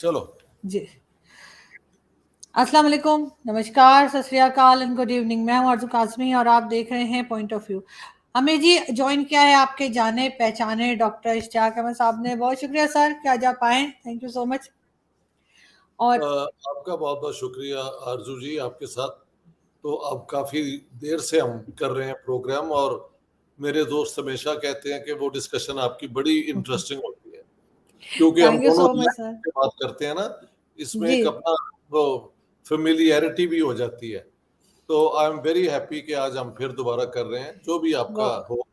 चलो जी। अस्सलाम वालेकुम, नमस्कार, सत श्री अकाल एंड गुड इवनिंग। मैं हूं आरजू कासमी और आप देख रहे हैं पॉइंट ऑफ व्यू। हमें जी ज्वाइन किया है आपके जाने पहचाने डॉक्टर इश्तियाक अहमद साहब ने। बहुत शुक्रिया सर कि आज आप आए, थैंक यू सो मच। और आपका बहुत बहुत शुक्रिया आरजू जी, आपके साथ तो अब काफ़ी देर से हम कर रहे हैं प्रोग्राम, और मेरे दोस्त हमेशा कहते हैं कि वो डिस्कशन आपकी बड़ी इंटरेस्टिंग होती है, क्योंकि हम थैंक यू दोनों सो मच सर। लैंग्वेज में बात करते हैं ना, इसमें जी एक अपना वो फेमिलियरिटी भी हो जाती है। तो आई एम वेरी हैप्पी कि आज हम फिर दोबारा कर रहे हैं, जो भी आपका बहुत हो।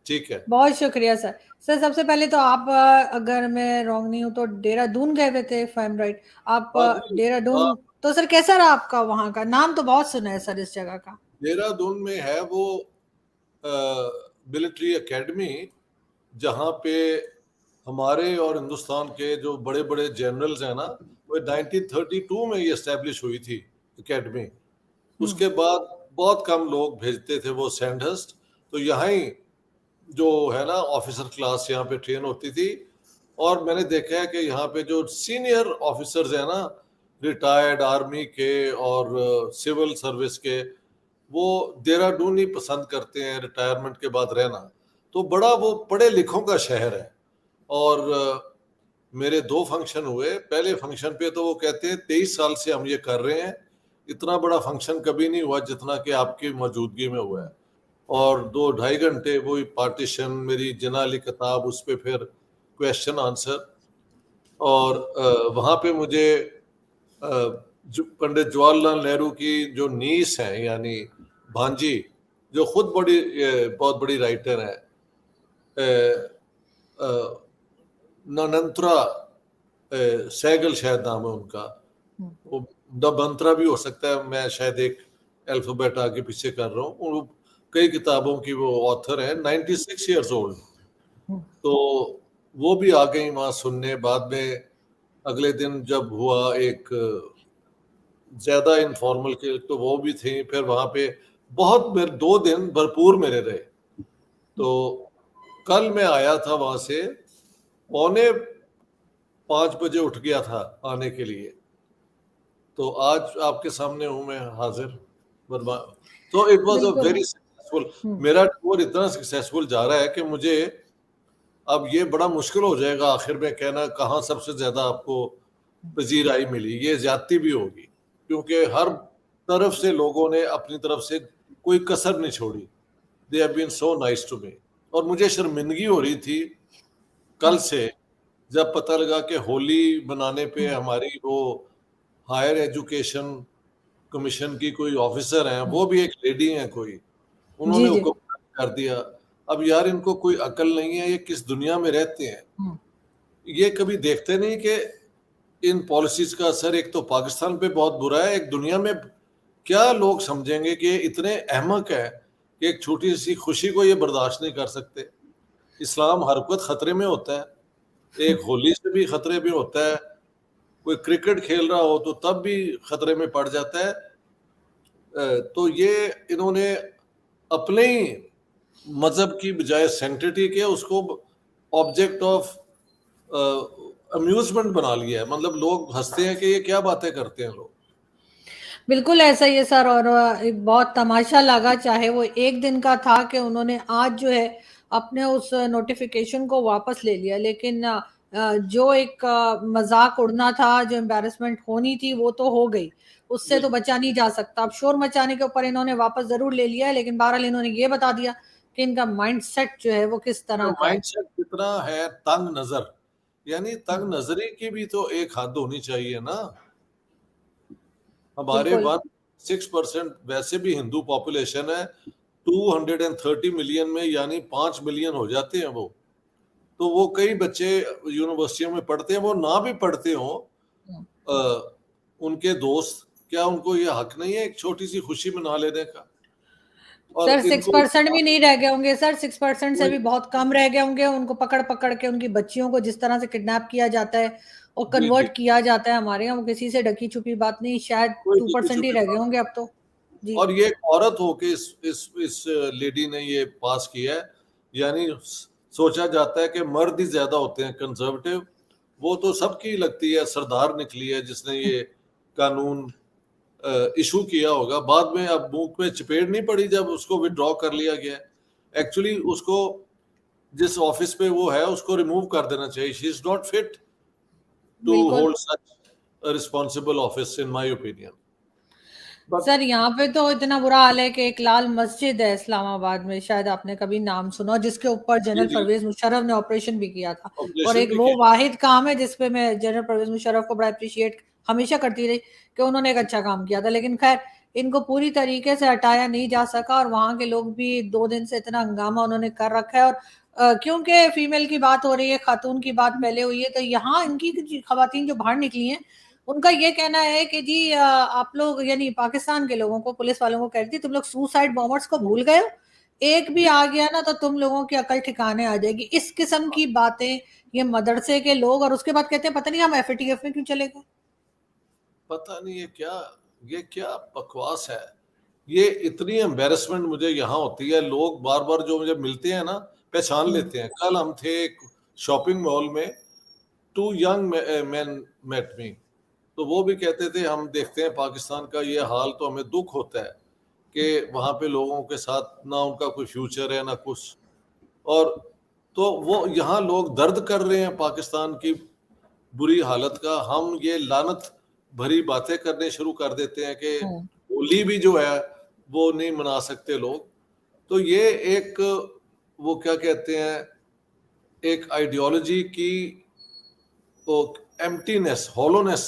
ठीक है। बहुत शुक्रिया सर। सर सबसे पहले तो आप अगर मैं रॉन्ग नहीं हूँ तो देहरादून गए हुए थे, इफ आई एम राइट। आप हाँ जी, हाँ। देहरादून, तो सर कैसा रहा आपका वहाँ का? नाम तो बहुत सुना है सर इस जगह का। देहरादून में है वो मिलिट्री एकेडमी, जहाँ पे हमारे और हिंदुस्तान के जो बड़े बड़े जनरल्स हैं ना, वो 1932 में ये एस्टेब्लिश हुई थी एकेडमी। हम्म। उसके बाद बहुत कम लोग भेजते थे वो सैंडहर्स्ट, तो यहाँ ही जो है ना ऑफिसर क्लास यहाँ पे ट्रेन होती थी। और मैंने देखा है कि यहाँ पे जो सीनियर ऑफिसर्स हैं ना, रिटायर्ड आर्मी के और सिविल सर्विस के, वो देहरादून ही पसंद करते हैं रिटायरमेंट के बाद रहना। तो बड़ा वो पढ़े लिखों का शहर है। और मेरे दो फंक्शन हुए। पहले फंक्शन पे तो वो कहते हैं 23 साल से हम ये कर रहे हैं, इतना बड़ा फंक्शन कभी नहीं हुआ जितना कि आपकी मौजूदगी में हुआ है। और 2 ढाई घंटे वही पार्टीशन, मेरी जनाली किताब, उस पे फिर क्वेश्चन आंसर। और वहाँ पे मुझे जो पंडित जवाहरलाल नेहरू की जो नीस है, यानी भांजी, जो खुद बहुत बड़ी राइटर है, ननंतरा सहगल शायद नाम है उनका। वो दबंतरा भी हो सकता है, मैं शायद एक अल्फाबेट आगे पीछे कर रहा हूँ। कई किताबों की वो ऑथर है, 96 ईयर्स ओल्ड। तो वो भी आ गई वहां सुनने। बाद में अगले दिन जब हुआ एक ज्यादा इनफॉर्मल के, तो वो भी थी। फिर वहां पे बहुत मेरे 2 दिन भरपूर मेरे रहे। तो कल मैं आया था वहां से, 4:45 बजे उठ गया था आने के लिए। तो आज आपके सामने हूं मैं हाजिर। बर्मा तो इट वाज अ बिल्कुल। Very successful. मेरा टूर इतना सक्सेसफुल जा रहा है कि मुझे अब ये बड़ा मुश्किल हो जाएगा आखिर में कहना कहाँ सबसे ज्यादा आपको पजीराई मिली। ये ज्यादती भी होगी, क्योंकि हर तरफ से लोगों ने अपनी तरफ से कोई कसर नहीं छोड़ी। They have been so nice to me. और मुझे शर्मिंदगी हो रही थी कल से, जब पता लगा कि होली मनाने पे हमारी वो हायर एजुकेशन कमीशन की कोई ऑफिसर हैं, वो भी एक लेडी हैं कोई, जी उन्होंने जी। हुक्म कर दिया। अब यार इनको कोई अकल नहीं है, ये किस दुनिया में रहते हैं? ये कभी देखते नहीं कि इन पॉलिसीज का असर एक तो पाकिस्तान पे बहुत बुरा है, एक दुनिया में क्या लोग समझेंगे कि ये इतने अहमक है कि एक छोटी सी खुशी को ये बर्दाश्त नहीं कर सकते। इस्लाम हर वक्त खतरे में होता है, एक होली से भी खतरे में होता है, कोई क्रिकेट खेल रहा हो तो तब भी खतरे में पड़ जाता है। तो ये इन्होंने अपने ही मजहब की बजाय सेंटिटी के उसको ऑब्जेक्ट ऑफ अम्यूजमेंट बना लिया है। मतलब लोग हंसते हैं कि ये क्या बातें करते हैं लोग। बिल्कुल ऐसा ही है सर। और एक बहुत तमाशा लगा, चाहे वो एक दिन का था, कि उन्होंने आज जो है अपने उस नोटिफिकेशन को वापस ले लिया। लेकिन जो एक मजाक उड़ना था, जो एम्बैरेसमेंट होनी थी, वो तो हो गई, उससे तो बचा नहीं जा सकता। अब शोर मचाने के ऊपर इन्होंने वापस जरूर ले लिया है, लेकिन बहरहाल इन्होंने ये बता दिया कि इनका माइंड सेट जो है वो किस तरह का है। माइंडसेट कितना है तंग नजर, यानी तंग नजरी की भी तो एक हद होनी चाहिए ना। हमारे बिल्कुल। 1 6% वैसे भी हिंदू पॉपुलेशन है, 230 मिलियन में, यानी 5 मिलियन हो जाते हैं वो। तो वो कई बच्चे यूनिवर्सिटियों में पढ़ते हैं, वो ना भी पढ़ते हो, उनके दोस्त, क्या उनको ये हक नहीं है एक छोटी सी खुशी मना लेने का? सर और सिक्स इनको परसेंट भी नहीं रह गए होंगे सर, 6% से भी बहुत कम रह गए होंगे। उनको पकड़ पकड़ के उनकी बच्चियों को जिस तरह से किडनैप किया जाता है और जी जी, कन्वर्ट किया जाता है हमारे यहाँ, वो किसी से ढकी छुपी बात नहीं। शायद कोई 2% ही छुपी रह गए बात होंगे नहीं। अब तो। जी। और ये एक औरत होके इस लेडी ने ये पास किया है। यानी सोचा जाता है कि मर्द ही ज्यादा होते हैं कंजर्वेटिव, वो तो सबकी लगती है सरदार निकली है जिसने ये कानून इशू किया होगा। बाद में अब मुंह पे चपेट नहीं पड़ी जब उसको विड्रॉ कर लिया गया। एक्चुअली उसको जिस ऑफिस पे वो है उसको रिमूव कर देना चाहिए। She is not fit to बिल्कुल hold such responsible office in my opinion. But sir, यहाँ पे तो इतना बुरा हाल है कि एक लाल मस्जिद है इस्लामाबाद में, शायद आपने कभी नाम सुना हो, जिसके ऊपर जी जनरल जी, परवेज मुशर्रफ ने ऑपरेशन भी किया था। और ऑपरेशन एक भी वो किया। वाहिद काम है जिसपे मैं जनरल परवेज मुशर्रफ को बड़ा अप्रिशिएट हमेशा करती रही कि उन्होंने एक अच्छा काम किया था। लेकिन खैर, इनको पूरी तरीके से हटाया नहीं जा सका और वहां के लोग भी 2 दिन से इतना हंगामा उन्होंने कर रखा है। और क्योंकि फीमेल की बात हो रही है, खातून की बात पहले हुई है, तो यहाँ इनकी खवातीन जो बाहर निकली हैं, उनका ये कहना है कि जी आप लोग, यानी पाकिस्तान के लोगों को, पुलिस वालों को कह रही थी, तुम लोग सुसाइड बॉम्बर्स को भूल गए हो, एक भी आ गया ना तो तुम लोगों की अकल ठिकाने आ जाएगी। इस किस्म की बातें ये मदरसे के लोग, और उसके बाद कहते हैं पता नहीं हम एफएटीएफ में क्यों चले गए। पता नहीं ये क्या बकवास है। ये इतनी एम्बेरसमेंट मुझे यहाँ होती है। लोग बार बार जो मुझे मिलते हैं ना पहचान लेते हैं। कल हम थे एक शॉपिंग मॉल में, 2 यंग मैन मेट मी। तो वो भी कहते थे हम देखते हैं पाकिस्तान का ये हाल तो हमें दुख होता है कि वहाँ पे लोगों के साथ ना उनका कोई फ्यूचर है ना कुछ। और तो वो यहाँ लोग दर्द कर रहे हैं पाकिस्तान की बुरी हालत का। हम ये लानत भरी बातें करने शुरू कर देते हैं कि हम्म। होली भी जो है वो नहीं मना सकते लोग। तो ये एक, वो क्या कहते हैं, एक आइडियोलॉजी की वो एम्प्टीनेस, हॉलोनेस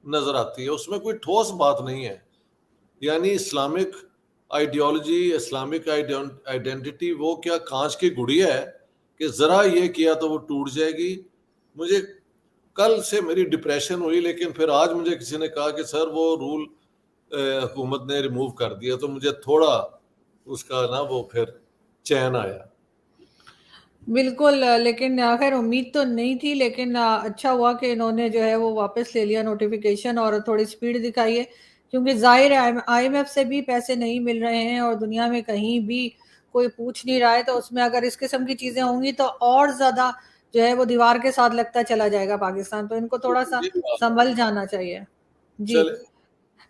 नजर आती है। उसमें कोई ठोस बात नहीं है। यानी इस्लामिक आइडियोलॉजी, इस्लामिक आइडेंटिटी वो क्या कांच की गुड़िया है कि जरा ये किया तो वो टूट जाएगी। मुझे कल से मेरी डिप्रेशन हुई, लेकिन फिर आज मुझे किसी ने कहा कि सर वो रूल हुकूमत ने रिमूव कर दिया, तो मुझे थोड़ा उसका ना वो फिर चैन आया। बिल्कुल लेकिन खैर उम्मीद तो नहीं थी, लेकिन अच्छा हुआ कि इन्होंने जो है वो वापस ले लिया नोटिफिकेशन और थोड़ी स्पीड दिखाई है। क्योंकि जाहिर है आईएमएफ से भी पैसे नहीं मिल रहे हैं और दुनिया में कहीं भी कोई पूछ नहीं रहा है, तो उसमें अगर इस किस्म की चीजें होंगी तो और ज्यादा जो है वो दीवार के साथ लगता चला जाएगा पाकिस्तान। तो इनको थोड़ा सा ये बात है। संभल जाना चाहिए। जी चले।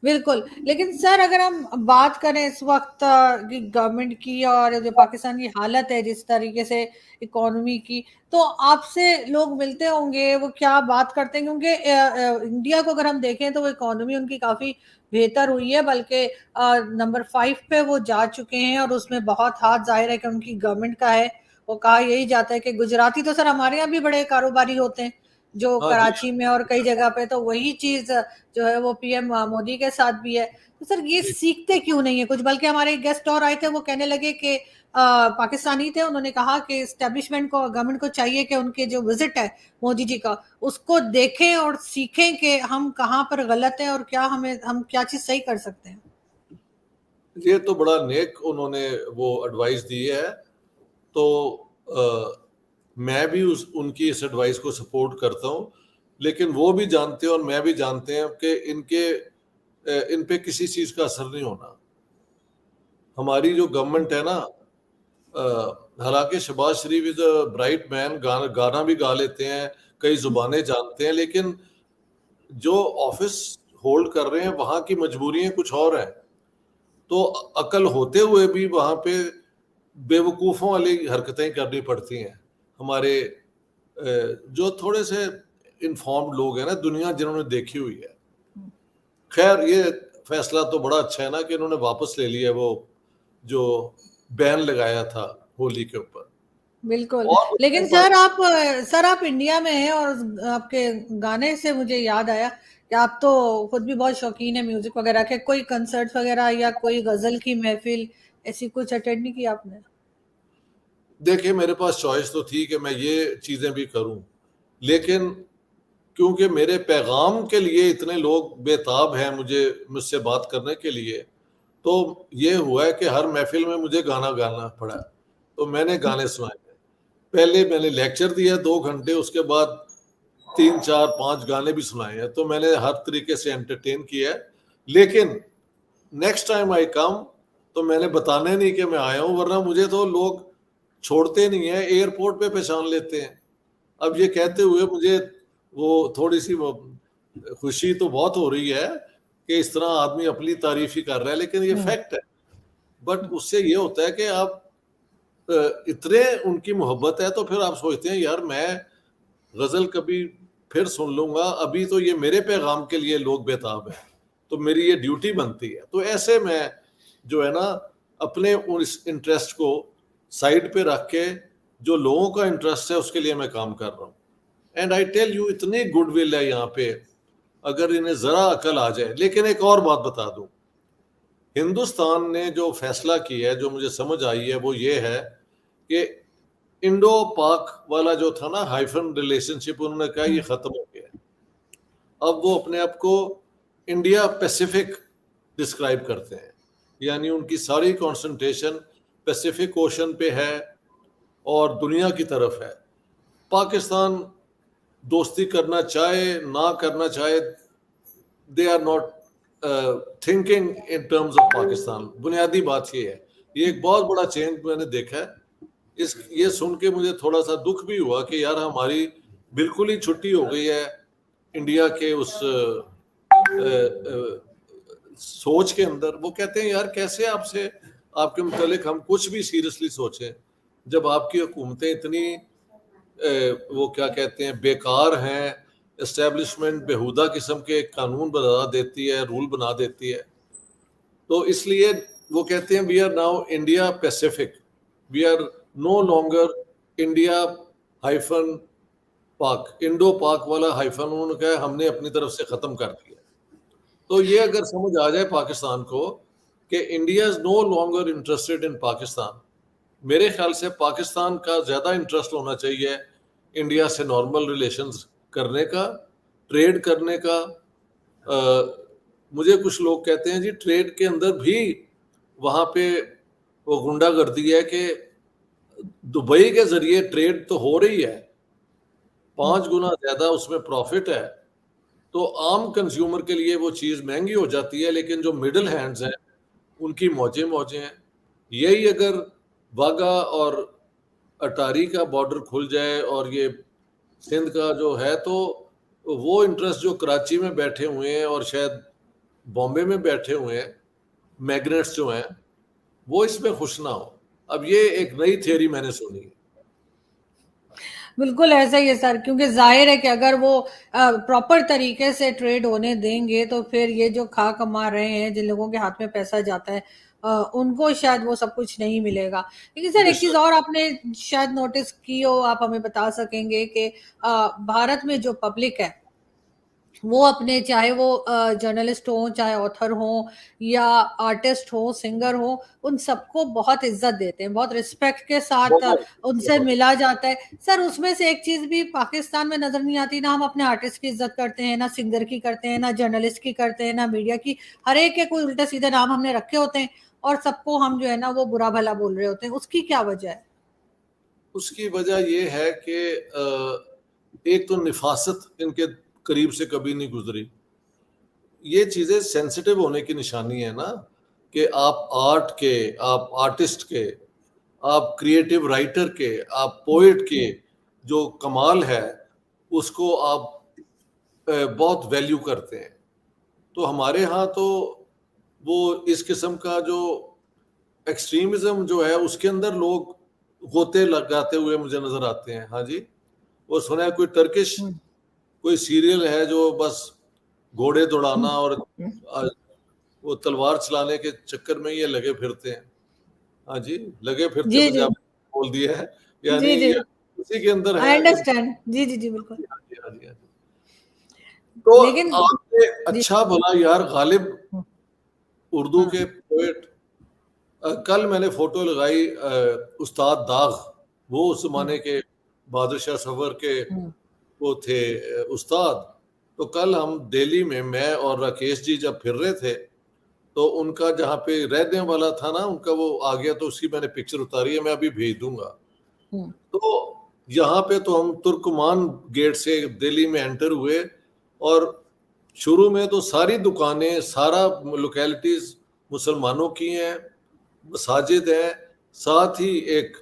बिल्कुल। लेकिन सर, अगर हम बात करें इस वक्त की गवर्नमेंट की और जो पाकिस्तान की हालत है जिस तरीके से, इकोनॉमी की, तो आपसे लोग मिलते होंगे, वो क्या बात करते हैं? क्योंकि इंडिया को अगर हम देखें तो वो इकोनॉमी उनकी काफी बेहतर हुई है, बल्कि नंबर 5 पे वो जा चुके हैं और उसमें बहुत हाथ जाहिर है कि उनकी गवर्नमेंट का है। वो कहा यही जाता है कि गुजराती तो सर हमारे यहाँ भी बड़े कारोबारी होते हैं, जो हाँ जी। कराची में और कई जगह पे, तो वही चीज जो है वो पीएम मोदी के साथ भी है। तो सर ये जी सीखते क्यों नहीं है कुछ? बल्कि हमारे गेस्ट और आए थे, वो कहने लगे कि पाकिस्तानी थे, उन्होंने कहा कि इस्टेब्लिशमेंट को, गवर्नमेंट को चाहिए कि उनके जो विजिट है मोदी जी का, उसको देखें और सीखें कि हम कहाँ पर गलत हैं और क्या हम क्या चीज सही कर सकते हैं। ये तो बड़ा नेक उन्होंने वो एडवाइस दी है। तो मैं भी उनकी इस एडवाइस को सपोर्ट करता हूँ। लेकिन वो भी जानते हैं और मैं भी जानते हैं कि इन पे किसी चीज का असर नहीं होना। हमारी जो गवर्नमेंट है ना, हालांकि शहबाज शरीफ इज अ ब्राइट मैन, गाना भी गा लेते हैं, कई जुबानें जानते हैं, लेकिन जो ऑफिस होल्ड कर रहे हैं वहां की मजबूरियां कुछ और हैं। तो अकल होते हुए भी वहां पे बेवकूफ़ों वाली हरकतें करनी पड़ती हैं। हमारे जो थोड़े से इन्फॉर्म्ड लोग हैं ना, दुनिया जिन्होंने देखी हुई है। खैर ये फैसला तो बड़ा अच्छा है ना कि इन्होंने वापस ले लिया वो जो बैन लगाया था होली के ऊपर। बिल्कुल। और उसके लेकिन ऊपर सर आप इंडिया में हैं और आपके गाने से मुझे याद आया कि आप तो खुद भी बहुत शौकीन है म्यूजिक वगैरह के। कोई कंसर्ट वगैरह या कोई गजल की महफिल ऐसी कुछ अटेंड नहीं की आपने? देखिए, मेरे पास चॉइस तो थी कि मैं ये चीजें भी करूं, लेकिन क्योंकि मेरे पैगाम के लिए इतने लोग बेताब हैं मुझसे बात करने के लिए, तो ये हुआ है कि हर महफिल में मुझे गाना गाना पड़ा। तो मैंने गाने सुनाए। पहले मैंने लेक्चर दिया 2 घंटे, उसके बाद 3 4 5 गाने भी सुनाए हैं। तो मैंने हर तरीके से एंटरटेन किया है। लेकिन नेक्स्ट टाइम आई कम तो मैंने बताने नहीं कि मैं आया हूँ, वरना मुझे तो लोग छोड़ते नहीं है, एयरपोर्ट पे पहचान लेते हैं। अब ये कहते हुए मुझे वो थोड़ी सी खुशी तो बहुत हो रही है कि इस तरह आदमी अपनी तारीफ ही कर रहा है, लेकिन ये फैक्ट है। बट उससे ये होता है कि आप इतने उनकी मोहब्बत है तो फिर आप सोचते हैं यार मैं गजल कभी फिर सुन लूंगा, अभी तो ये मेरे पैगाम के लिए लोग बेताब है, तो मेरी ये ड्यूटी बनती है। तो ऐसे में जो है ना अपने उस इंटरेस्ट को साइड पे रख के जो लोगों का इंटरेस्ट है उसके लिए मैं काम कर रहा हूँ। एंड आई टेल यू इतनी गुडविल है यहाँ पे, अगर इन्हें जरा अकल आ जाए। लेकिन एक और बात बता दूं, हिंदुस्तान ने जो फैसला किया है, जो मुझे समझ आई है, वो ये है कि इंडो पाक वाला जो था ना हाइफन रिलेशनशिप, उन्होंने कहा ये खत्म हो गया। अब वो अपने आप को इंडिया पैसिफिक डिस्क्राइब करते हैं, यानी उनकी सारी कंसंट्रेशन पैसिफिक ओशन पे है और दुनिया की तरफ है। पाकिस्तान दोस्ती करना चाहे ना करना चाहे, they are not thinking in terms of Pakistan. बुनियादी बात ये है, ये एक बहुत बड़ा चेंज मैंने देखा है। ये सुन के मुझे थोड़ा सा दुख भी हुआ कि यार हमारी बिल्कुल ही छुट्टी हो गई है इंडिया के उस सोच के अंदर। वो कहते हैं यार कैसे आपसे आपके मुतालिक हम कुछ भी सीरियसली सोचें, जब आपकी हुकूमतें इतनी वो क्या कहते हैं बेकार हैं, एस्टेब्लिशमेंट बेहुदा किस्म के कानून बना देती है, रूल बना देती है। तो इसलिए वो कहते हैं we are now India Pacific, we are no longer India hyphen Pak, Indo Pak वाला हाइफन उन्होंने कहा हमने अपनी तरफ से खत्म कर दिया। तो ये अगर समझ आ जाए पाकिस्तान को कि India is no longer interested in Pakistan, मेरे ख्याल से पाकिस्तान का ज्यादा इंटरेस्ट होना चाहिए इंडिया से नॉर्मल रिलेशंस करने का, ट्रेड करने का। मुझे कुछ लोग कहते हैं जी ट्रेड के अंदर भी वहां पे वो गुंडागर्दी है कि दुबई के जरिए ट्रेड तो हो रही है, 5 गुना ज्यादा उसमें प्रॉफिट है, तो आम कंज्यूमर के लिए वो चीज महंगी हो जाती है, लेकिन जो मिडिल हैंड्स हैं उनकी मौजें मौजें हैं। यही अगर वाघा और अटारी का बॉर्डर खुल जाए और ये सिंध का जो है, तो वो इंटरेस्ट जो कराची में बैठे हुए हैं और शायद बॉम्बे में बैठे हुए हैं मैग्नेट्स जो हैं, वो इसमें खुश ना हो। अब ये एक नई थियरी मैंने सुनी है। बिल्कुल ऐसा ही है सर, क्योंकि जाहिर है कि अगर वो प्रॉपर तरीके से ट्रेड होने देंगे तो फिर ये जो खा कमा रहे हैं, जिन लोगों के हाथ में पैसा जाता है, उनको शायद वो सब कुछ नहीं मिलेगा। लेकिन सर एक चीज और आपने शायद नोटिस की हो, आप हमें बता सकेंगे कि भारत में जो पब्लिक है वो अपने, चाहे वो जर्नलिस्ट हो, चाहे ऑथर हो, या आर्टिस्ट हो, सिंगर हो, उन सबको बहुत इज्जत देते हैं, बहुत रिस्पेक्ट के साथ बहुत उनसे मिला जाता है। सर उसमें से एक चीज भी पाकिस्तान में नजर नहीं आती, ना हम अपने आर्टिस्ट की इज्जत करते हैं, ना सिंगर की करते हैं, ना जर्नलिस्ट की करते हैं, ना मीडिया की। हर एक के कोई उल्टे सीधे नाम हमने रखे होते हैं और सबको हम जो है ना वो बुरा भला बोल रहे होते हैं। उसकी क्या वजह है? उसकी वजह ये है कि एक तो निफासत इनके करीब से कभी नहीं गुजरी। ये चीजें सेंसिटिव होने की निशानी है ना, कि आप आर्ट के, आप आर्टिस्ट के, आप क्रिएटिव राइटर के, आप पोएट के जो कमाल है उसको आप बहुत वैल्यू करते हैं। तो हमारे यहाँ तो वो इस किस्म का जो एक्सट्रीमिज्म जो है उसके अंदर लोग गोते लगाते हुए मुझे नजर आते हैं। हाँ जी, वो सुना है कोई टर्किश कोई सीरियल है जो बस घोड़े दौड़ाना और वो तलवार चलाने के चक्कर में ये लगे फिरते हैं। हाँ जी, लगे फिरते जी जी पंजाबी बोल दिया है, यानी जी जी, ये उसी के अंदर आई है। अंडरस्टैंड। जी जी जी बिल्कुल। हाँ जी, हाँ जी, हाँ जी। तो लेकिन आपने जी अच्छा भला यार गालिब उर्दू हाँ के पोएट, कल मैंने फोटो लगाई उस्ताद दाग, वो उस जमाने के बहादुर शाह सफर के वो थे उस्ताद। तो कल हम दिल्ली में मैं और राकेश जी जब फिर रहे थे, तो उनका जहाँ पे रहने वाला था ना उनका वो आ गया, तो उसकी मैंने पिक्चर उतारी है, मैं अभी भेज दूंगा। तो यहाँ पे तो हम तुर्कमान गेट से दिल्ली में एंटर हुए और शुरू में तो सारी दुकानें, सारा लोकेलिटीज मुसलमानों की हैं, मसाजिद हैं, साथ ही एक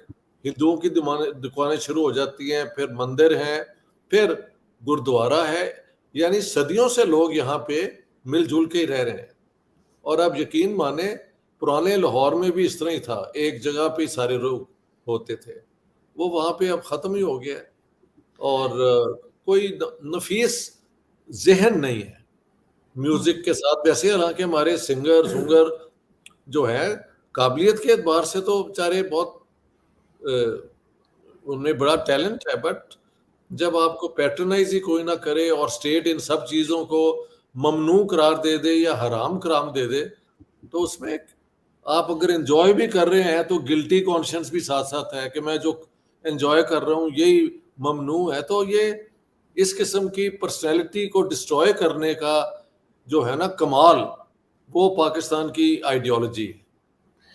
हिंदुओं की दुकानें शुरू हो जाती हैं, फिर मंदिर हैं, फिर गुरुद्वारा है, यानी सदियों से लोग यहाँ पे मिलजुल के ही रह रहे हैं। और आप यकीन माने, पुराने लाहौर में भी इस तरह ही था, एक जगह पे ही सारे लोग होते थे, वो वहाँ पे अब ख़त्म ही हो गया है। और कोई नफीस जहन नहीं है म्यूजिक के साथ वैसे। हालांकि हमारे सिंगर सुंगर जो है, काबिलियत के एतबार से तो बेचारे बहुत उनमें बड़ा टैलेंट है, बट जब आपको पैटर्नाइज ही कोई ना करे और स्टेट इन सब चीज़ों को ममनू करार दे दे या हराम कराम दे दे, तो उसमें आप अगर एंजॉय भी कर रहे हैं तो गिल्टी कॉन्शियंस भी साथ साथ है कि मैं जो एंजॉय कर रहा हूँ यही ममनू है। तो ये इस किस्म की पर्सनैलिटी को डिस्ट्रॉय करने का जो है ना कमाल, वो पाकिस्तान की आइडियोलॉजी है।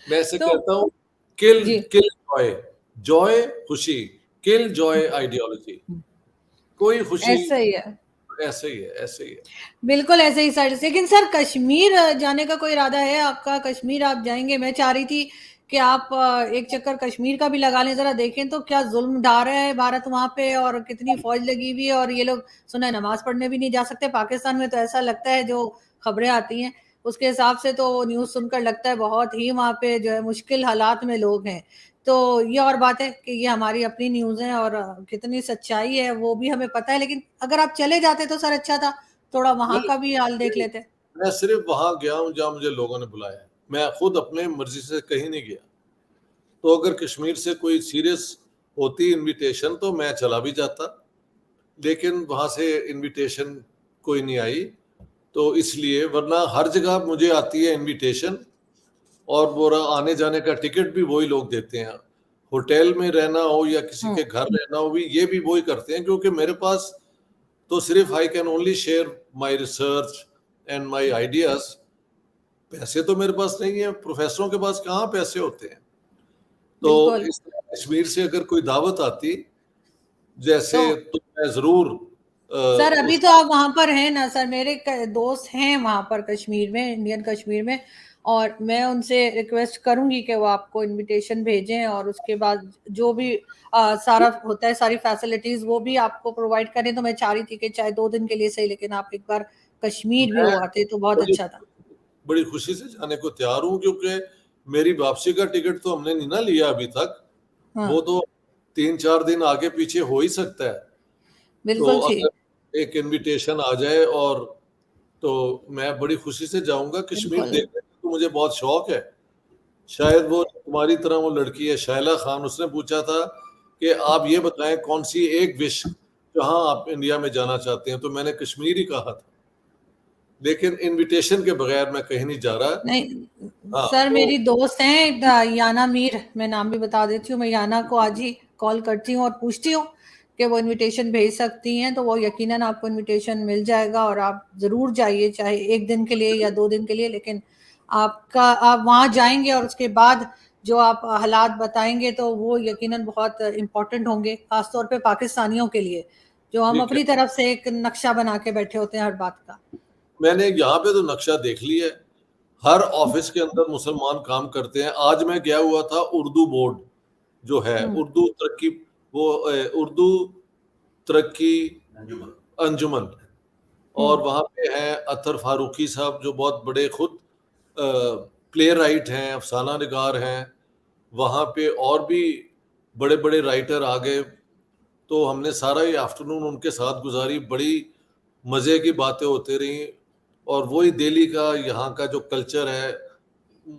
मैं ऐसे तो कहता हूँ, किल जी किल जॉय, जॉय खुशी, किल जॉय आइडियोलॉजी। कोई खुशी, ऐसा ही है, ऐसे ही है, ऐसे ही है। बिल्कुल ऐसे ही सर। लेकिन सर कश्मीर जाने का कोई इरादा है आपका? कश्मीर आप जाएंगे? मैं चाह रही थी कि आप एक चक्कर कश्मीर का भी लगा लें, जरा देखें तो क्या जुल्म ढा रहा है भारत वहां पे, और कितनी फौज लगी हुई है, और ये लोग सुना है नमाज पढ़ने भी नहीं जा सकते पाकिस्तान में। तो ऐसा लगता है जो खबरें आती हैं उसके हिसाब से तो न्यूज सुनकर लगता है बहुत ही वहां पे जो है मुश्किल हालात में लोग हैं। तो ये और बात है कि ये हमारी अपनी न्यूज है, और कितनी सच्चाई है वो भी हमें पता है। लेकिन अगर आप चले जाते तो सर अच्छा था, थोड़ा वहां नहीं, का भी हाल देख लेते। मैं सिर्फ वहां गया हूँ जहाँ मुझे लोगों ने बुलाया है, मैं खुद अपने मर्जी से कहीं नहीं गया। तो अगर कश्मीर से कोई सीरियस होती इनविटेशन तो मैं चला भी जाता, लेकिन वहां से इनविटेशन कोई नहीं आई। तो इसलिए, वरना हर जगह मुझे आती है इनविटेशन, और वो आने जाने का टिकट भी वही लोग देते हैं। होटल में रहना हो या किसी हम्म, के घर रहना हो भी, ये भी वही करते हैं, क्योंकि मेरे पास तो सिर्फ I can only share my research and my ideas. पैसे तो मेरे पास नहीं है, प्रोफेसरों के पास कहाँ पैसे होते हैं। तो बिल्कुल। इस कश्मीर से अगर कोई दावत आती जैसे, तो तो मैं जरूर सर अभी उस। तो आप वहां पर हैं ना सर? मेरे दोस्त हैं वहां पर कश्मीर में, इंडियन कश्मीर में, और मैं उनसे रिक्वेस्ट करूंगी कि वो आपको इनविटेशन भेजें, और उसके बाद जो भी सारा होता है, सारी फैसिलिटीज वो भी आपको प्रोवाइड करें। तो मैं चाह रही थी कि चाहे 2 दिन के लिए सही, लेकिन आप एक बार कश्मीर भी मैं हो आते तो बहुत बड़ी अच्छा था। बड़ी खुशी से जाने को तैयार हूँ, क्योंकि मेरी वापसी का टिकट तो हमने नहीं ना लिया अभी तक। हाँ, वो तो 3-4 दिन आगे पीछे हो ही सकता है। तो बिल्कुल ठीक। अगर एक इनविटेशन आ जाए, और तो मैं बड़ी खुशी से जाऊंगा कश्मीर बिल्कुल। देखने का। तो मुझे बहुत शौक है। शायद वो तुम्हारी तरह वो लड़की है शायला खान, उसने पूछा था कि आप ये बताएं कौन सी एक विश जहां आप इंडिया में जाना चाहते हैं, तो मैंने कश्मीर ही कहा था। लेकिन इनविटेशन के बगैर मैं कहीं नहीं जा रहा। नहीं हाँ, सर, तो मेरी दोस्त हैं याना मीर, मैं नाम भी बता देती हूँ। मैं याना को आज ही कॉल करती हूँ और पूछती हूँ कि वो इनविटेशन भेज सकती हैं, तो वो यकीनन आपको इनविटेशन मिल जाएगा, और आप जरूर जाइए, चाहे 1 दिन के लिए या 2 दिन के लिए। लेकिन आपका आप वहाँ जाएंगे और उसके बाद जो आप हालात बताएंगे तो वो यकीनन बहुत इम्पोर्टेंट होंगे, खासतौर पे पाकिस्तानियों के लिए, जो हम ठीक है। अपनी तरफ से एक नक्शा बना के बैठे होते हैं हर बात का। मैंने यहाँ पे तो नक्शा देख लिया है। हर ऑफिस के अंदर मुसलमान काम करते हैं। आज मैं गया हुआ था उर्दू बोर्ड जो है, हम्म, उर्दू तरक्की, वो उर्दू तरक्की अंजुमन, और हम्म, वहाँ पे हैं अतर फारूकी साहब, जो बहुत बड़े खुद प्ले राइट हैं, अफसाना निगार हैं। वहाँ पे और भी बड़े बड़े राइटर आ गए। तो हमने सारा ही आफ्टरनून उनके साथ गुजारी, बड़ी मज़े की बातें होती रही। और वही दिल्ली का, यहाँ का जो कल्चर है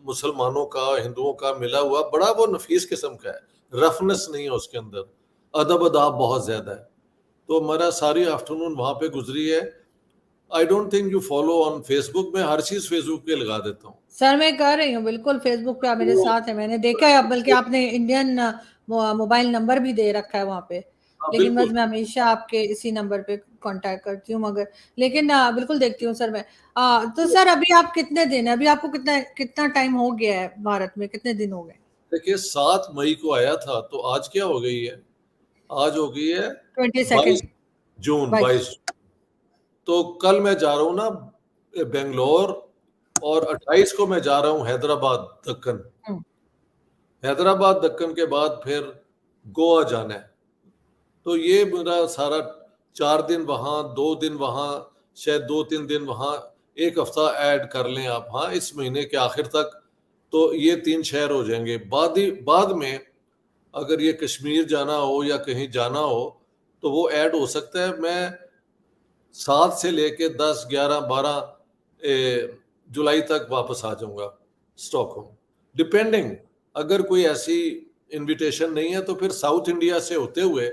मुसलमानों का हिंदुओं का मिला हुआ, बड़ा वो नफीस किस्म का है। रफनेस नहीं है उसके अंदर, अदब अदाब बहुत ज्यादा है। तो हमारा सारी आफ्टरनून वहां पे गुजरी है। I don't think you follow on Facebook. में हर चीज फेसबुक पे लगा देता हूँ। सर मैं कर रही हूँ बिल्कुल, फेसबुक पे आप मेरे वो साथ है, मैंने देखा है। अब बल्कि आपने इंडियन मोबाइल नंबर भी दे रखा है वहाँ पे, हाँ, लेकिन बस बिल्कुल। मैं हमेशा आपके इसी नंबर पे कांटेक्ट करती हूँ। मगर लेकिन बिल्कुल देखती हूँ सर मैं। तो सर अभी आप कितने दिन, अभी आपको कितना कितना टाइम हो गया है भारत में, कितने दिन हो गए? देखिए, 7 मई को आया था, तो आज क्या हो गई है? आज हो गई है 22 बाईस जून बाईस 22। तो कल मैं जा रहा हूँ ना बेंगलोर, और 28 को मैं जा रहा हूँ हैदराबाद दक्कन। हम्म, हैदराबाद दक्कन के बाद फिर गोवा जाना है। तो ये मेरा सारा 4 दिन वहां, 2 दिन वहां, शायद 2-3 दिन वहां, 1 हफ्ता ऐड कर लें आप, हाँ, इस महीने के आखिर तक, तो ये 3 शहर हो जाएंगे। बाद में अगर ये कश्मीर जाना हो या कहीं जाना हो तो वो ऐड हो सकता है। मैं 7 से लेके 10, 11, 12 जुलाई तक वापस आ जाऊंगा स्टॉकहोम, डिपेंडिंग। अगर कोई ऐसी इनविटेशन नहीं है तो फिर साउथ इंडिया से होते हुए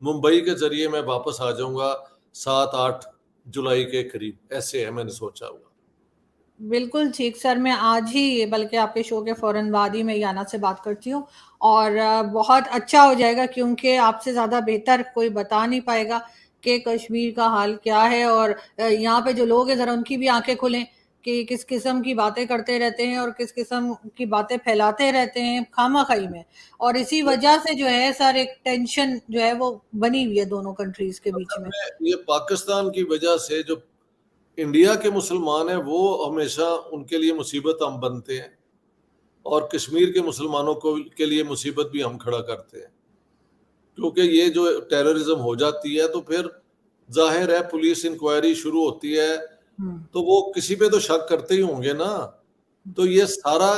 मुंबई के जरिए मैं वापस आ जाऊंगा 7-8 जुलाई के करीब, ऐसे है मैंने सोचा हुआ। बिल्कुल ठीक सर, मैं आज ही बल्कि आपके शो के फौरन बाद ही मैं याना से बात करती हूँ, और बहुत अच्छा हो जाएगा, क्योंकि आपसे ज़्यादा बेहतर कोई बता नहीं पाएगा कि कश्मीर का हाल क्या है। और यहाँ पे जो लोग हैं ज़रा उनकी भी आंखें खुलें कि किस किस्म की बातें करते रहते हैं और किस किस्म की बातें फैलाते रहते हैं खामाखाई में। और इसी वजह से जो है सर एक टेंशन जो है वो बनी हुई है दोनों कंट्रीज के बीच में। ये पाकिस्तान की वजह से जो इंडिया के मुसलमान हैं वो हमेशा उनके लिए मुसीबत हम बनते हैं, और कश्मीर के मुसलमानों को के लिए मुसीबत भी हम खड़ा करते हैं, क्योंकि ये जो टेररिज्म हो जाती है तो फिर जाहिर है पुलिस इंक्वायरी शुरू होती है, हम्म। तो वो किसी पे तो शक करते ही होंगे ना। तो ये सारा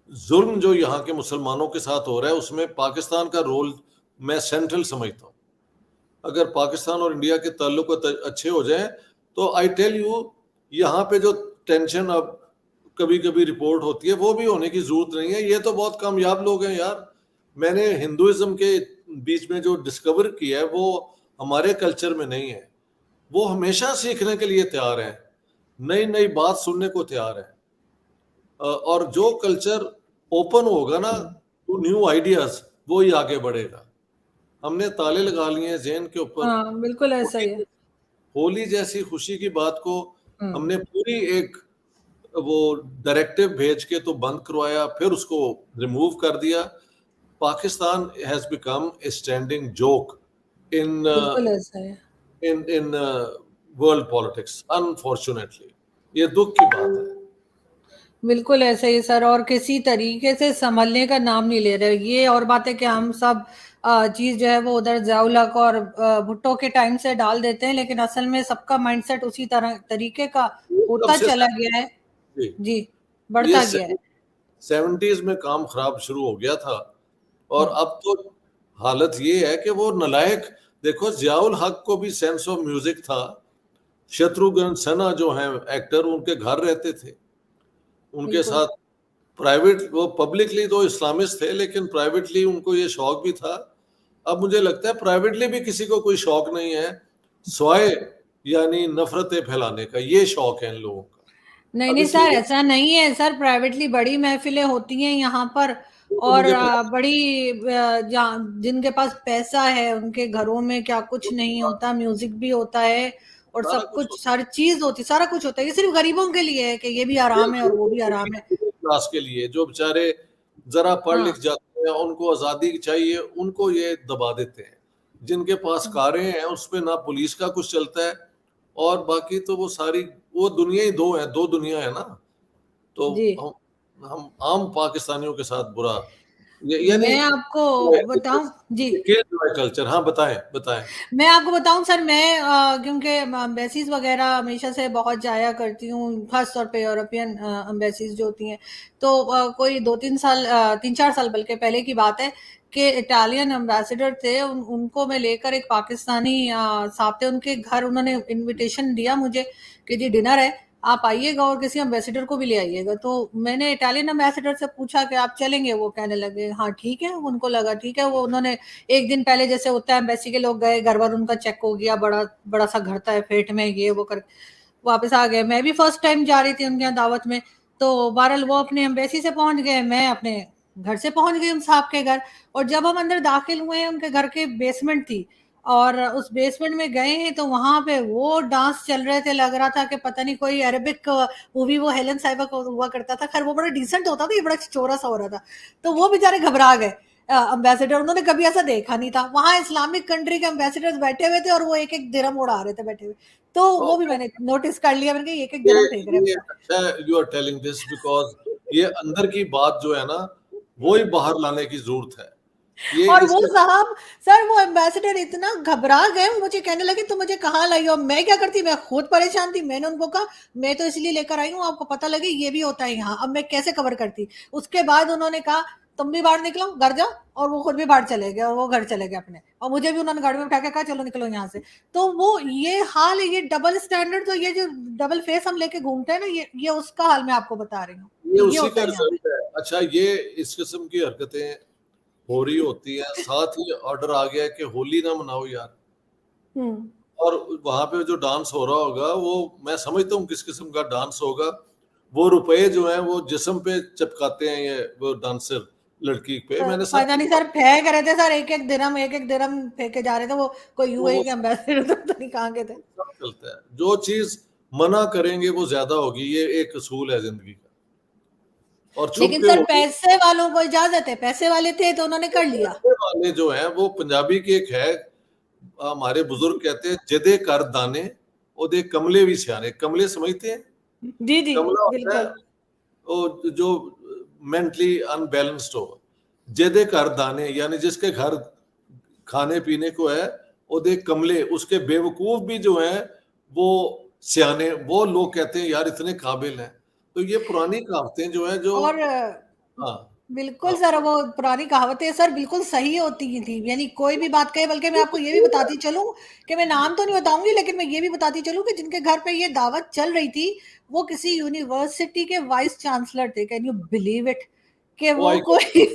जुल्म जो यहाँ के मुसलमानों के साथ हो रहा है उसमें पाकिस्तान का रोल मैं सेंट्रल समझता हूँ। अगर पाकिस्तान और इंडिया के ताल्लुक अच्छे हो जाएं तो आई टेल यू, यहाँ पे जो टेंशन अब कभी कभी रिपोर्ट होती है वो भी होने की जरूरत नहीं है। ये तो बहुत कामयाब लोग हैं यार। मैंने हिंदुइज्म के बीच में जो डिस्कवर किया है वो हमारे कल्चर में नहीं है। वो हमेशा सीखने के लिए तैयार है, नई नई बात सुनने को तैयार है, और जो कल्चर ओपन होगा ना टू न्यू आइडियाज वो ही आगे बढ़ेगा। हमने ताले लगा लिए हैं ज़हन के ऊपर। हाँ बिल्कुल ऐसा ही है। होली होली जैसी खुशी की बात को हम्म। हमने पूरी एक वो डायरेक्टिव भेज के तो बंद करवाया, फिर उसको रिमूव कर दिया। Pakistan has become a standing joke in बिल्कुल ऐसा है। In world politics, unfortunately. ये दुख की बात है। बिल्कुल ऐसे ही सर, और किसी तरीके से संभलने का नाम नहीं ले रहे। ये और बात है कि हम सब चीज जो है वो उधर ज़िया-उल-हक और भुट्टो के टाइम से डाल देते हैं, लेकिन असल में सबका माइंडसेट उसी तरह तरीके का कब होता से चला गया है। जी, जी, ये बढ़ता गया है। 70s में काम खराब शुरू हो गया था, और हम्म। अब तो हालत ये है कि वो नलायक। देखो ज़िया-उल हक को भी सेंस ऑफ म्यूजिक था। शत्रुघ्न सिन्हा जो हैं एक्टर, उनके घर रहते थे, उनके बिल्कुल। साथ प्राइवेट, वो पब्लिकली तो इस्लामिस्ट थे लेकिन प्राइवेटली उनको ये शौक भी था। अब मुझे लगता है प्राइवेटली भी किसी को कोई शौक नहीं है स्वाय यानी नफरतें फैलाने का। ये शौक है इन लोगों का। नहीं अब नहीं सर, इसलिए ऐसा नहीं है सर, प्राइवेटली बड़ी महफिलें होती हैं यहाँ पर। और मुझे पता बड़ी जिनके पास पैसा है उनके घरों में क्या कुछ नहीं होता, म्यूजिक भी होता है और सारा सब कुछ कुछ, होता सारी चीज होती, सारा कुछ होता है। ये सिर्फ गरीबों के लिए है कि ये भी है। आराम है और वो भी आराम है। क्लास के लिए जो बेचारे जरा पढ़ लिख हाँ। जाते हैं, उनको आजादी चाहिए, उनको ये दबा देते हैं। जिनके पास कारें हैं उस पे ना पुलिस का कुछ चलता है, और बाकी तो वो सारी वो दुनिया ही दो है, दो दुनिया है ना। तो जी। हम आम पाकिस्तानियों के साथ बुरा, यानी मैं आपको बताऊं। जी। कल्चर। हाँ, बताएं बताएं। मैं आपको बताऊं सर, मैं क्योंकि एम्बेसीज वगैरह हमेशा से बहुत जाया करती हूँ, खास तौर पे यूरोपियन एम्बेसीज जो होती हैं। तो कोई 2-3 साल 3-4 साल बल्कि पहले की बात है कि इटालियन एम्बेसडर थे, उनको मैं लेकर एक पाकिस्तानी साहब थे उनके घर, उन्होंने इनविटेशन दिया मुझे कि जी डिनर है, आप आइएगा और किसी एम्बेसडर को भी ले आइएगा। तो मैंने इटालियन एम्बेसडर से पूछा कि आप चलेंगे? वो कहने लगे हाँ ठीक है। उनको लगा ठीक है। वो उन्होंने एक दिन पहले जैसे होता है एम्बेसी के लोग गए, घर भर उनका चेक हो गया, बड़ा बड़ा सा घर था फेट में, ये वो कर वापस आ गए। मैं भी फर्स्ट टाइम जा रही थी उनके यहाँ दावत में। तो बहरहाल वो अपने एम्बेसी से पहुंच गए, मैं अपने घर से पहुंच गई उन साहब के घर। और जब हम अंदर दाखिल हुए हैं, उनके घर के बेसमेंट थी, और उस बेसमेंट में गए हैं तो वहां पे वो डांस चल रहे थे, लग रहा था कि पता नहीं कोई अरेबिक मूवी, वो हेलन साहिबा को हुआ करता था। खैर वो बड़ा डिसेंट होता था, ये बड़ा चोरा सा हो रहा था। तो वो बेचारे घबरा गए अम्बेसडर, उन्होंने कभी ऐसा देखा नहीं था। वहां इस्लामिक कंट्री के अम्बेसडर्स बैठे हुए थे और वो एक एक दिरहम उड़ा रहे थे बैठे हुए। तो वो भी मैंने नोटिस कर लिया, मैंने कहा एक एक ये दिरहम फेंक रहे हैं ये बेचारे। अच्छा you are telling this because ये अंदर की बात जो है ना वो ही बाहर लाने की जरूरत है। ये और वो इसके साहब, सर वो एम्बेसडर इतना घबरा गए, मुझे कहने लगे तुम मुझे कहाँ लाई हो, मैं क्या करती, मैं खुद परेशान थी। मैंने उनको कहा मैं तो इसलिए लेकर आई हूँ आपको पता लगे ये भी होता है यहाँ, अब मैं कैसे कवर करती। उसके बाद उन्होंने कहा तुम भी बाहर निकलो, घर जाओ, और वो खुद भी बाहर चले गए, और वो घर चले गए अपने, और मुझे भी उन्होंने गाड़ी में बिठा के कहा चलो निकलो यहाँ से। तो वो ये हाल है, ये डबल स्टैंडर्ड, तो ये जो डबल फेस हम लेके घूमते हैं ना, ये उसका हाल मैं आपको बता रही हूँ, ये ये उसी होता का है यहाँ पे। रिजल्ट है। अच्छा, ये इस किस्म की हरकतें हो रही होती हैं, साथ ही ऑर्डर आ गया है कि होली ना मनाओ यार। हम्म। और वहां पे जो डांस हो रहा होगा वो मैं समझता हूँ किस किस्म का डांस होगा। वो रुपए जो है वो जिस्म पे चिपकाते हैं ये वो डांसर लड़की पे, मैंने सब पता नहीं सर, फेंक रहे थे सर, एक एक दिरम फेंके जा रहे थे, वो कोई वो यूएई के एम्बेसडर तो नहीं कहाँ के थे। सब चलता है। जो चीज मना करेंगे वो ज्यादा होगी, ये एक असूल है जिंदगी का। और छुप लेकिन के सर होगी। पैसे वालों को इजाजत है, पैसे वाले थे तो उन्होंने कर लिया। पैसे वाले जो हैं वो पंजाबी के एक है, हमारे बुजुर्ग कहते हैं जिदे कर दाने ओदे कमले भी सियाने। कमले समझते हैं? जी जी, कमला होता है बिल्कुल। वो जो मेंटली अनबैलेंस्ड हो। जेदे घर दाने यानी जिसके घर खाने पीने को है, ओदे कमले उसके बेवकूफ भी जो है वो सियाने। वो लोग कहते हैं यार इतने काबिल हैं। तो ये पुरानी कहावतें जो है जो और हाँ बिल्कुल हाँ सर, वो पुरानी कहावतें सर बिल्कुल सही होती ही थी, यानी कोई भी बात कहे। बल्कि मैं आपको ये भी बताती चलूं कि मैं नाम तो नहीं बताऊंगी, लेकिन मैं ये भी बताती चलूं कि जिनके घर पे ये दावत चल रही थी, वो किसी यूनिवर्सिटी के वाइस चांसलर थे। कैन यू बिलीव इट कि वो वो कोई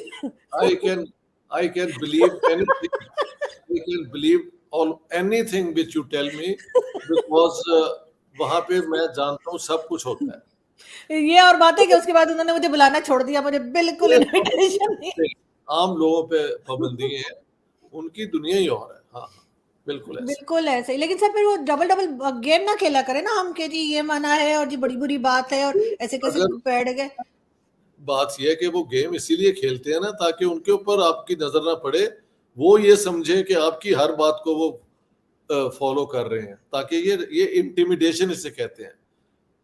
I can I can believe anything. I can believe all anything which you tell me, because वहां पे मैं जानता हूँ सब कुछ होता है। ये और बात है कि उसके बाद उन्होंने मुझे बुलाना छोड़ दिया, मुझे बिल्कुल ये इनविटेशन नहीं। आम लोगों पे पाबंदी है, उनकी दुनिया ही और है। हाँ हाँ, बिल्कुल ऐसे। बिल्कुल ऐसे ही, लेकिन सर फिर वो डबल डबल गेम ना खेला करे ना हम, कि जी ये मना है और जी बड़ी बुरी बात है, और ऐसे कैसे अगर बैठ गए। बात यह है कि वो गेम इसीलिए खेलते हैं ना ताकि उनके ऊपर आपकी नजर ना पड़े, वो ये समझे कि आपकी हर बात को वो फॉलो कर रहे हैं, ताकि ये इंटिमिडेशन इसे कहते हैं।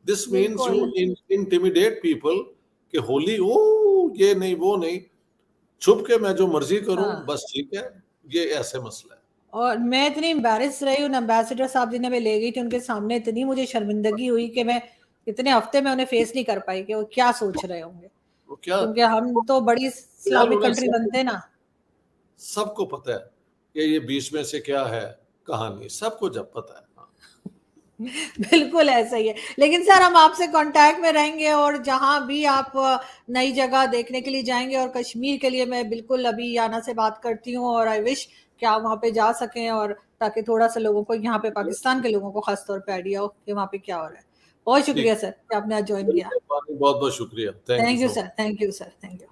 दिस मीन्स बिल्कुल। यू इंटिमिडेट पीपल कि होली ओ ये नहीं वो नहीं, छुप के मैं जो मर्जी करूं हाँ, बस ठीक है। ये ऐसे मसला है। और मैं इतनी एम्बेरस रही उन एम्बेसडर साहब जिन्हें मैं ले गई थी उनके सामने, इतनी मुझे शर्मिंदगी हुई कि मैं इतने हफ्ते में उन्हें फेस नहीं कर पाई कि वो क्या सोच रहे होंगे, वो क्या क्योंकि हम तो बड़ी यार इस्लामिक उन्हें कंट्री बनते ना। सबको पता है कि ये बीच में से क्या है कहानी, सबको जब पता है। हाँ। बिल्कुल ऐसा ही है। लेकिन सर हम आपसे कांटेक्ट में रहेंगे, और जहां भी आप नई जगह देखने के लिए जाएंगे, और कश्मीर के लिए मैं बिल्कुल अभी याना से बात करती हूँ, और आई विश कि आप वहां पे जा सकें, और ताकि थोड़ा सा लोगों को यहाँ पे पाकिस्तान के लोगों को खास तौर पे आइडिया हो कि वहां पे क्या हो रहा है। बहुत ठीक, शुक्रिया सर कि आपने आज ज्वाइन किया। बहुत बहुत शुक्रिया, thank you thank you so sir, much. Thank you sir, thank you.